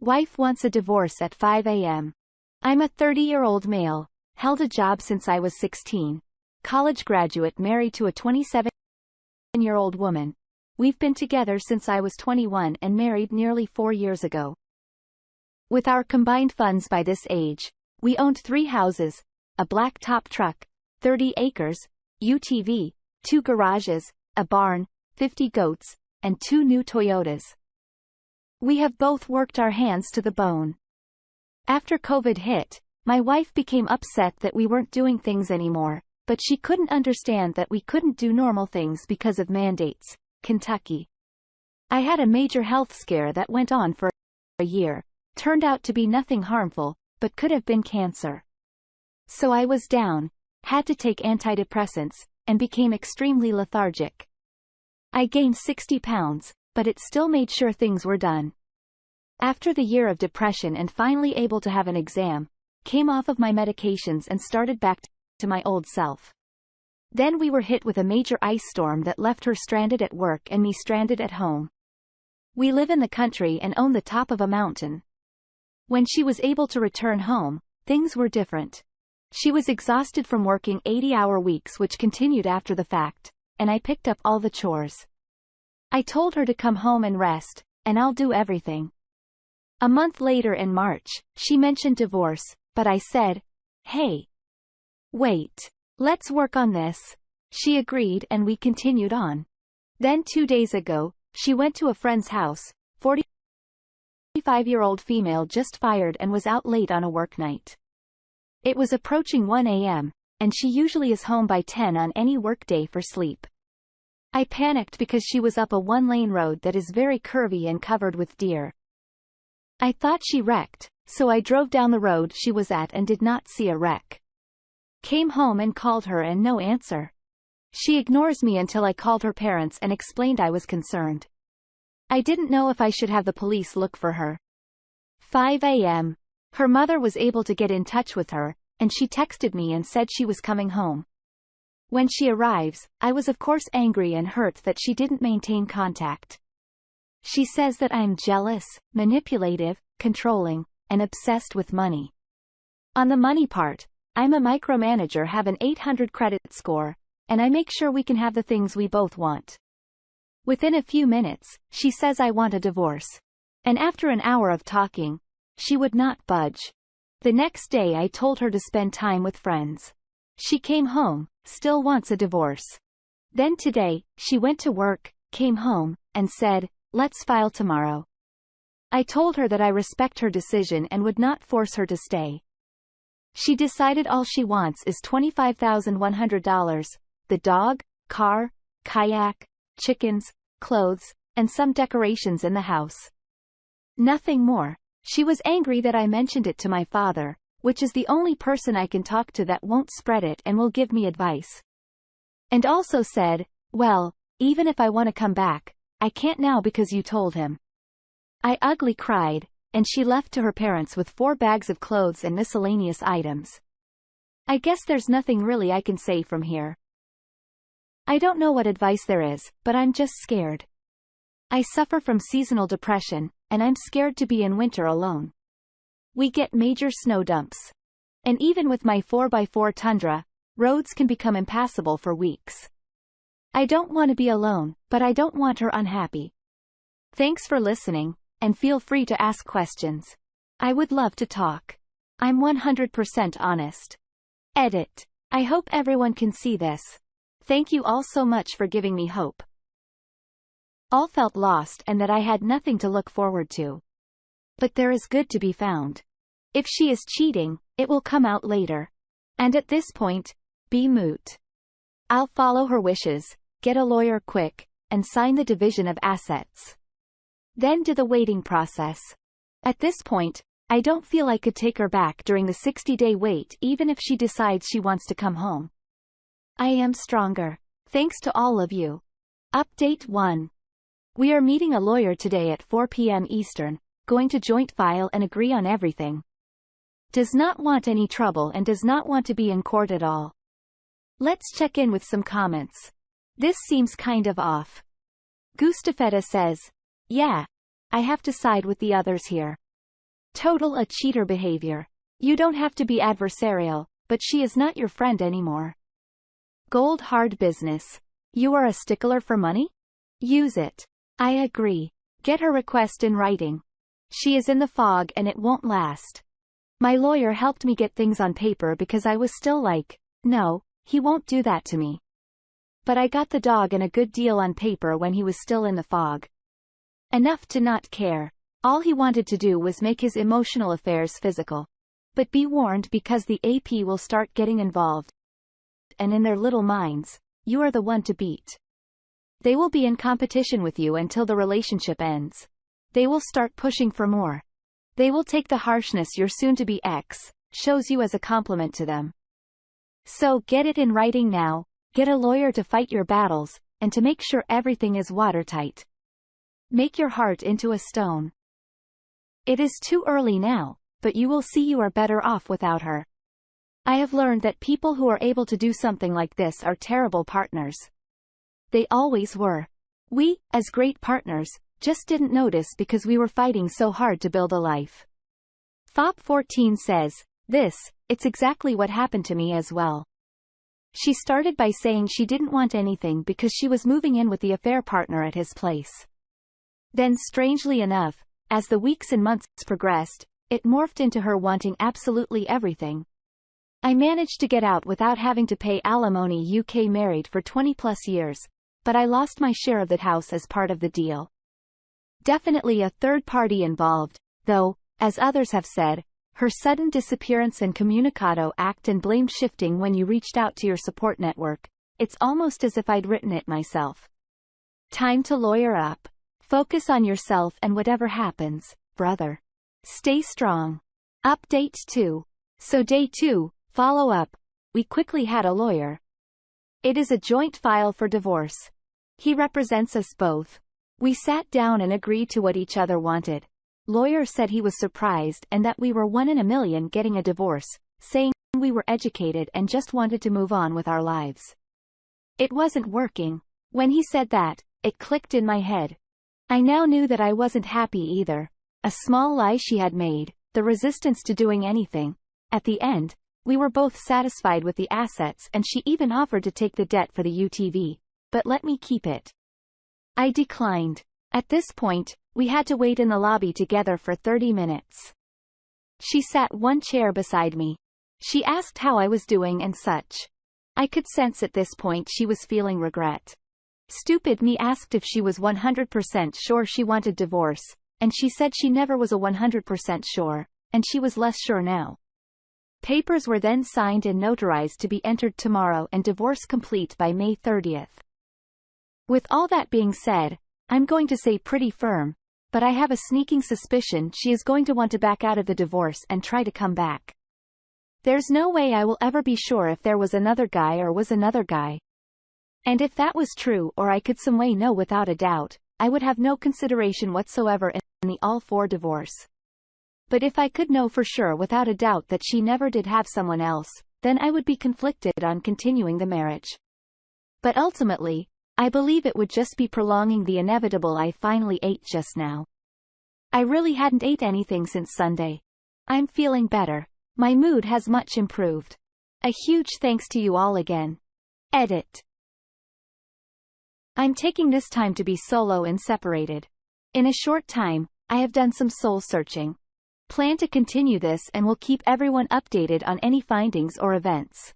Wife wants a divorce at 5 a.m. I'm a 30-year-old male, held a job since I was 16. College graduate married to a 27-year-old woman. We've been together since I was 21 and married nearly 4 years ago. With our combined funds by this age, we owned 3 houses, a black top truck, 30 acres, UTV, 2 garages, a barn, 50 goats, and 2 new Toyotas. We have both worked our hands to the bone. After COVID hit, my wife became upset that we weren't doing things anymore, but she couldn't understand that we couldn't do normal things because of mandates. Kentucky. I had a major health scare that went on for a year, turned out to be nothing harmful, but could have been cancer. So I was down, had to take antidepressants, and became extremely lethargic. I gained 60 pounds, but it still made sure things were done. After the year of depression and finally able to have an exam, came off of my medications and started back to my old self. Then we were hit with a major ice storm that left her stranded at work and me stranded at home. We live in the country and own the top of a mountain. When she was able to return home, things were different. She was exhausted from working 80-hour weeks which continued after the fact, and I picked up all the chores. I told her to come home and rest, and I'll do everything. A month later in March, she mentioned divorce, but I said, "Hey, wait. Let's work on this." She agreed and we continued on. Then 2 days ago, she went to a friend's house, 45-year-old female just fired and was out late on a work night. It was approaching 1 a.m., and she usually is home by 10 on any workday for sleep. I panicked because she was up a 1-lane road that is very curvy and covered with deer. I thought she wrecked, so I drove down the road she was at and did not see a wreck. Came home and called her and no answer. She ignores me until I called her parents and explained I was concerned. I didn't know if I should have the police look for her. 5 a.m. Her mother was able to get in touch with her, and she texted me and said she was coming home. When she arrives, I was of course angry and hurt that she didn't maintain contact. She says that I'm jealous, manipulative, controlling, and obsessed with money. On the money part, I'm a micromanager, have an 800 credit score, and I make sure we can have the things we both want. Within a few minutes, she says I want a divorce. And after an hour of talking, she would not budge. The next day I told her to spend time with friends. She came home, still wants a divorce. Then today, she went to work, came home, and said, "Let's file tomorrow." I told her that I respect her decision and would not force her to stay. She decided all she wants is $25,100, the dog, car, kayak, chickens, clothes, and some decorations in the house. Nothing more. She was angry that I mentioned it to my father, which is the only person I can talk to that won't spread it and will give me advice. And also said, "Well, even if I want to come back, I can't now because you told him." I ugly cried, and she left to her parents with 4 bags of clothes and miscellaneous items. I guess there's nothing really I can say from here. I don't know what advice there is, but I'm just scared. I suffer from seasonal depression, and I'm scared to be in winter alone. We get major snow dumps. And even with my 4x4 Tundra, roads can become impassable for weeks. I don't want to be alone, but I don't want her unhappy. Thanks for listening, and feel free to ask questions. I would love to talk. I'm 100% honest. Edit. I hope everyone can see this. Thank you all so much for giving me hope. All felt lost and that I had nothing to look forward to. But there is good to be found. If she is cheating, it will come out later. And at this point, be moot. I'll follow her wishes, get a lawyer quick, and sign the division of assets. Then do the waiting process. At this point, I don't feel I could take her back during the 60-day wait even if she decides she wants to come home. I am stronger. Thanks to all of you. Update 1. We are meeting a lawyer today at 4 p.m. Eastern, going to joint file and agree on everything. Does not want any trouble and does not want to be in court at all. Let's check in with some comments. This seems kind of off. Gustafetta says, "Yeah, I have to side with the others here. Total a cheater behavior. You don't have to be adversarial, but she is not your friend anymore. Gold hard business. You are a stickler for money? Use it. I agree. Get her request in writing. She is in the fog and it won't last. My lawyer helped me get things on paper because I was still like, no, he won't do that to me. But I got the dog and a good deal on paper when he was still in the fog. Enough to not care. All he wanted to do was make his emotional affairs physical. But be warned because the AP will start getting involved. And in their little minds, you are the one to beat. They will be in competition with you until the relationship ends. They will start pushing for more. They will take the harshness your soon-to-be ex shows you as a compliment to them. So get it in writing now, get a lawyer to fight your battles, and to make sure everything is watertight. Make your heart into a stone. It is too early now, but you will see you are better off without her. I have learned that people who are able to do something like this are terrible partners. They always were. We, as great partners, just didn't notice because we were fighting so hard to build a life. Fop14 says, it's exactly what happened to me as well. She started by saying she didn't want anything because she was moving in with the affair partner at his place. Then strangely enough, as the weeks and months progressed, it morphed into her wanting absolutely everything. I managed to get out without having to pay alimony. UK married for 20 plus years, but I lost my share of that house as part of the deal. Definitely a third party involved, though, as others have said, her sudden disappearance and communicado act and blame shifting when you reached out to your support network, it's almost as if I'd written it myself. Time to lawyer up. Focus on yourself and whatever happens, brother. Stay strong. Update 2. So day 2, follow up. We quickly had a lawyer. It is a joint file for divorce. He represents us both. We sat down and agreed to what each other wanted. Lawyer said he was surprised and that we were one in a million getting a divorce, saying we were educated and just wanted to move on with our lives. It wasn't working. When he said that, it clicked in my head. I now knew that I wasn't happy either. A small lie she had made, the resistance to doing anything. At the end, we were both satisfied with the assets and she even offered to take the debt for the UTV, but let me keep it. I declined. At this point, we had to wait in the lobby together for 30 minutes. She sat one chair beside me. She asked how I was doing and such. I could sense at this point she was feeling regret. Stupid me asked if she was 100% sure she wanted divorce, and she said she never was a 100% sure, and she was less sure now. Papers were then signed and notarized to be entered tomorrow and divorce complete by May 30th. With all that being said, I'm going to say pretty firm, but I have a sneaking suspicion she is going to want to back out of the divorce and try to come back. There's no way I will ever be sure if there was another guy or was another guy. And if that was true or I could some way know without a doubt, I would have no consideration whatsoever in the all-for divorce. But if I could know for sure without a doubt that she never did have someone else, then I would be conflicted on continuing the marriage. But ultimately, I believe it would just be prolonging the inevitable I finally ate just now. I really hadn't ate anything since Sunday. I'm feeling better. My mood has much improved. A huge thanks to you all again. Edit. I'm taking this time to be solo and separated. In a short time, I have done some soul searching. Plan to continue this and will keep everyone updated on any findings or events.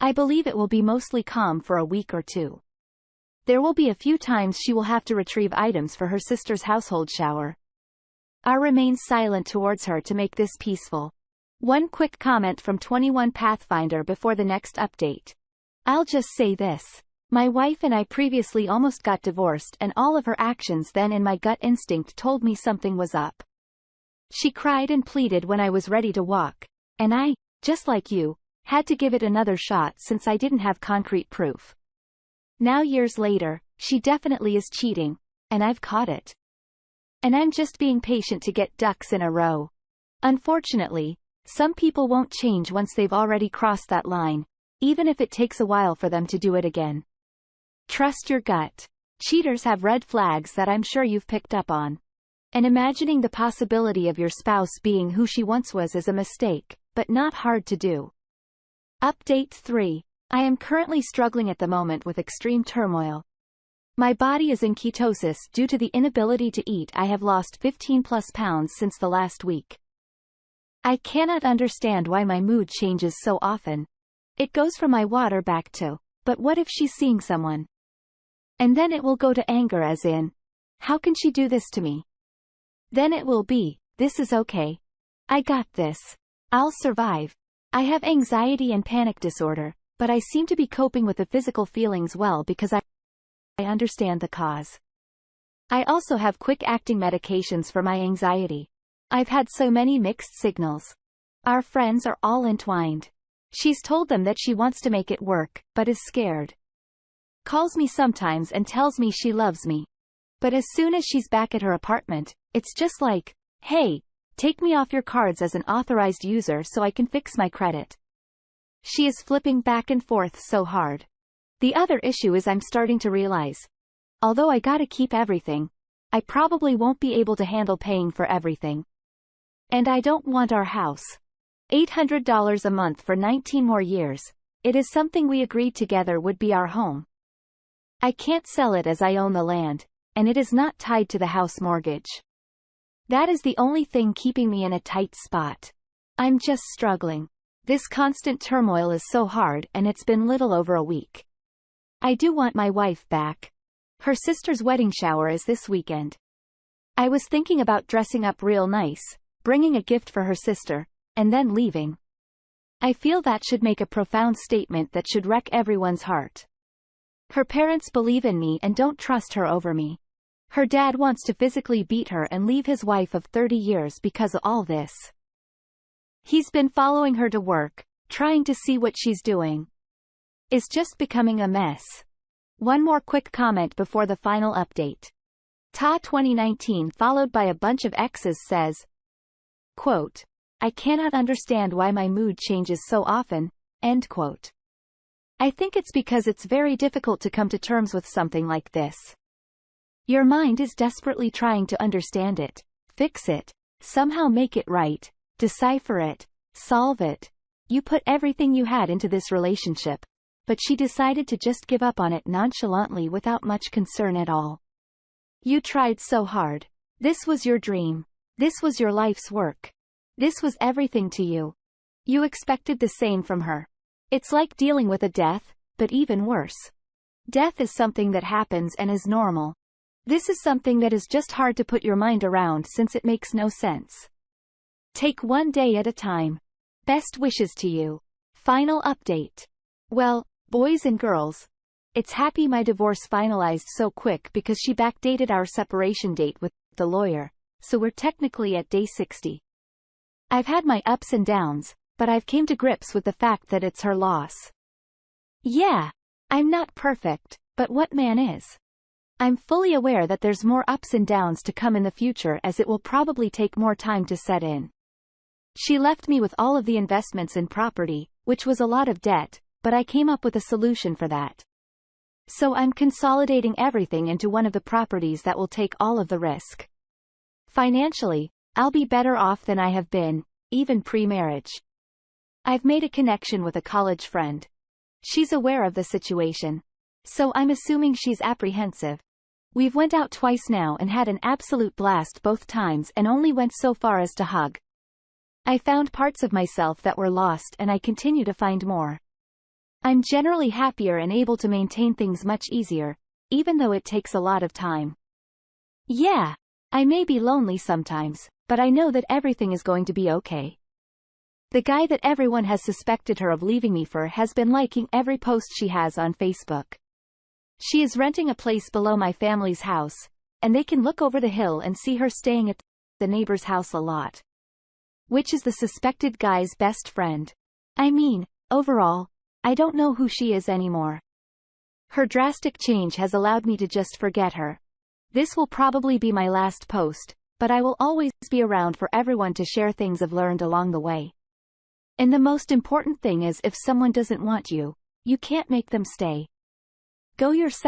I believe it will be mostly calm for a week or two. There will be a few times she will have to retrieve items for her sister's household shower. I remain silent towards her to make this peaceful. One quick comment from 21 Pathfinder before the next update. I'll just say this. My wife and I previously almost got divorced and all of her actions then in my gut instinct told me something was up. She cried and pleaded when I was ready to walk, and I, just like you, had to give it another shot since I didn't have concrete proof. Now years later, she definitely is cheating, and I've caught it. And I'm just being patient to get ducks in a row. Unfortunately, some people won't change once they've already crossed that line, even if it takes a while for them to do it again. Trust your gut. Cheaters have red flags that I'm sure you've picked up on. And imagining the possibility of your spouse being who she once was is a mistake, but not hard to do. Update 3. I am currently struggling at the moment with extreme turmoil. My body is in ketosis due to the inability to eat. I have lost 15+ pounds since the last week. I cannot understand why my mood changes so often. It goes from my water back to, but what if she's seeing someone? And then it will go to anger, as in, how can she do this to me? Then it will be, this is okay. I got this. I'll survive. I have anxiety and panic disorder, but I seem to be coping with the physical feelings well because I understand the cause. I also have quick-acting medications for my anxiety. I've had so many mixed signals. Our friends are all entwined. She's told them that she wants to make it work, but is scared. Calls me sometimes and tells me she loves me. But as soon as she's back at her apartment, it's just like, hey, take me off your cards as an authorized user so I can fix my credit. She is flipping back and forth so hard. The other issue is I'm starting to realize, although I gotta keep everything, I probably won't be able to handle paying for everything. And I don't want our house. $800 a month for 19 more years. It is something we agreed together would be our home. I can't sell it as I own the land, and it is not tied to the house mortgage. That is the only thing keeping me in a tight spot. I'm just struggling. This constant turmoil is so hard, and it's been little over a week. I do want my wife back. Her sister's wedding shower is this weekend. I was thinking about dressing up real nice, bringing a gift for her sister, and then leaving. I feel that should make a profound statement that should wreck everyone's heart. Her parents believe in me and don't trust her over me. Her dad wants to physically beat her and leave his wife of 30 years because of all this. He's been following her to work, trying to see what she's doing. It's just becoming a mess. One more quick comment before the final update. Ta 2019 followed by a bunch of X's says, quote, I cannot understand why my mood changes so often, end quote. I think it's because it's very difficult to come to terms with something like this. Your mind is desperately trying to understand it, fix it, somehow make it right, decipher it, solve it. You put everything you had into this relationship, but she decided to just give up on it nonchalantly without much concern at all. You tried so hard. This was your dream. This was your life's work. This was everything to you. You expected the same from her. It's like dealing with a death, but even worse. Death is something that happens and is normal. This is something that is just hard to put your mind around since it makes no sense. Take one day at a time. Best wishes to you. Final update. Well, boys and girls, it's happy my divorce finalized so quick because she backdated our separation date with the lawyer, so we're technically at day 60. I've had my ups and downs, but I've came to grips with the fact that it's her loss. Yeah, I'm not perfect, but what man is? I'm fully aware that there's more ups and downs to come in the future as it will probably take more time to set in. She left me with all of the investments in property, which was a lot of debt, but I came up with a solution for that. So I'm consolidating everything into one of the properties that will take all of the risk. Financially, I'll be better off than I have been, even pre-marriage. I've made a connection with a college friend. She's aware of the situation. So I'm assuming she's apprehensive. We've went out twice now and had an absolute blast both times and only went so far as to hug. I found parts of myself that were lost and I continue to find more. I'm generally happier and able to maintain things much easier, even though it takes a lot of time. Yeah, I may be lonely sometimes, but I know that everything is going to be okay. The guy that everyone has suspected her of leaving me for has been liking every post she has on Facebook. She is renting a place below my family's house, and they can look over the hill and see her staying at the neighbor's house a lot. Which is the suspected guy's best friend. I mean, overall, I don't know who she is anymore. Her drastic change has allowed me to just forget her. This will probably be my last post, but I will always be around for everyone to share things I've learned along the way. And the most important thing is if someone doesn't want you, you can't make them stay. Go yourself.